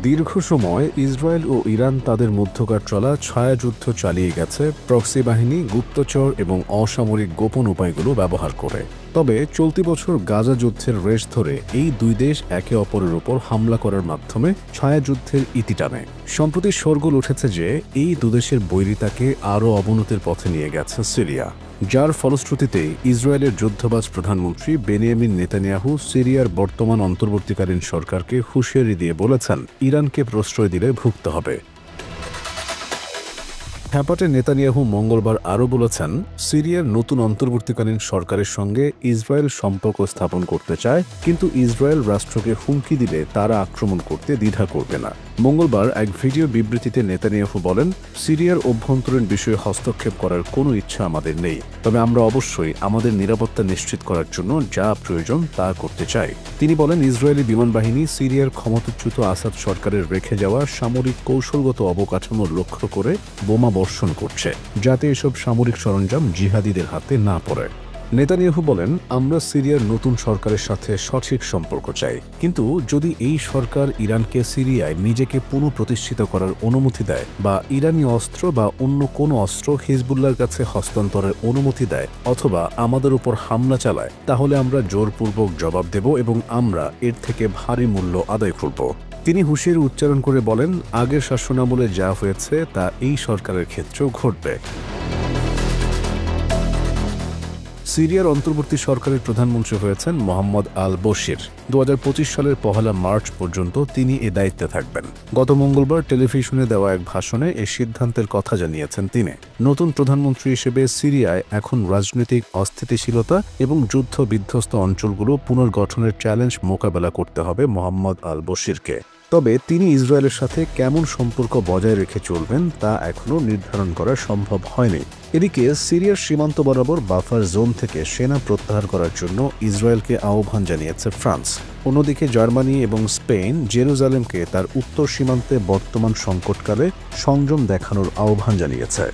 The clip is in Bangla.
দীর্ঘ সময় ইসরায়েল ও ইরান তাদের মধ্যকার চলা ছায়াযুদ্ধ চালিয়ে গেছে প্রক্সি বাহিনী, গুপ্তচর এবং অসামরিক গোপন উপায়গুলো ব্যবহার করে। তবে চলতি বছর গাজা যুদ্ধের রেশ ধরে এই দুই দেশ একে অপরের উপর হামলা করার মাধ্যমে ছায়াযুদ্ধের ইতি টানে। সম্প্রতি শোরগোল উঠেছে যে এই দুদেশের বৈরিতাকে আরও অবনতির পথে নিয়ে গেছে সিরিয়া, যার ফলশ্রুতিতে ইসরায়েলের যুদ্ধবাজ প্রধানমন্ত্রী বেনিয়ামিন নেতানিয়াহু সিরিয়ার বর্তমান অন্তর্বর্তীকালীন সরকারকে হুঁশিয়ারি দিয়ে বলেছেন, ইরানকে প্রশ্রয় দিলে ভুগতে হবে। হ্যাপাটে নেতানিয়াহু মঙ্গলবার আরও বলেছেন, সিরিয়ার নতুন অন্তর্বর্তীকালীন সরকারের সঙ্গে ইসরায়েল সম্পর্ক স্থাপন করতে চায়, কিন্তু ইসরায়েল রাষ্ট্রকে হুমকি দিলে তারা আক্রমণ করতে দ্বিধা করবে না। মঙ্গলবার এক ভিডিও বিবৃতিতে নেতানিয়াহু বলেন, সিরিয়ার অভ্যন্তরীণ বিষয়ে হস্তক্ষেপ করার কোনো ইচ্ছা আমাদের নেই, তবে আমরা অবশ্যই আমাদের নিরাপত্তা নিশ্চিত করার জন্য যা প্রয়োজন তা করতে চাই। তিনি বলেন, ইসরায়েলি বিমান বাহিনী সিরিয়ার ক্ষমতাচ্যুত আসাদ সরকারের রেখে যাওয়া সামরিক কৌশলগত অবকাঠামো লক্ষ্য করে বোমা বর্ষণ করছে, যাতে এসব সামরিক সরঞ্জাম জিহাদিদের হাতে না পড়ে। নেতানিয়াহু বলেন, আমরা সিরিয়ার নতুন সরকারের সাথে সঠিক সম্পর্ক চাই, কিন্তু যদি এই সরকার ইরানকে সিরিয়ায় নিজেকে পুনঃপ্রতিষ্ঠিত করার অনুমতি দেয় বা ইরানি অস্ত্র বা অন্য কোনো অস্ত্র হিজবুল্লাহর কাছে হস্তান্তরের অনুমতি দেয় অথবা আমাদের উপর হামলা চালায়, তাহলে আমরা জোরপূর্বক জবাব দেব এবং আমরা এর থেকে ভারী মূল্য আদায় করব। তিনি হুঁশিয়ারি উচ্চারণ করে বলেন, আগের শাসনামলে যা হয়েছে তা এই সরকারের ক্ষেত্রেও ঘটবে। সিরিয়ার অন্তর্বর্তী সরকারের প্রধানমন্ত্রী হয়েছেন মোহাম্মদ আল বশির। 2025 সালের 1 মার্চ পর্যন্ত তিনি এ দায়িত্বে থাকবেন। গত মঙ্গলবার টেলিভিশনে দেওয়া এক ভাষণে এ সিদ্ধান্তের কথা জানিয়েছেন তিনি। নতুন প্রধানমন্ত্রী হিসেবে সিরিয়ায় এখন রাজনৈতিক অস্থিতিশীলতা এবং যুদ্ধ বিধ্বস্ত অঞ্চলগুলো পুনর্গঠনের চ্যালেঞ্জ মোকাবেলা করতে হবে মোহাম্মদ আল বশিরকে। তবে তিনি ইসরায়েলের সাথে কেমন সম্পর্ক বজায় রেখে চলবেন তা এখনও নির্ধারণ করা সম্ভব হয়নি। এদিকে সিরিয়ার সীমান্ত বরাবর বাফার জোন থেকে সেনা প্রত্যাহার করার জন্য ইসরায়েলকে আহ্বান জানিয়েছে ফ্রান্স। অন্যদিকে জার্মানি এবং স্পেন জেরুজালেমকে তার উত্তর সীমান্তে বর্তমান সংকটকালে সংযম দেখানোর আহ্বান জানিয়েছে।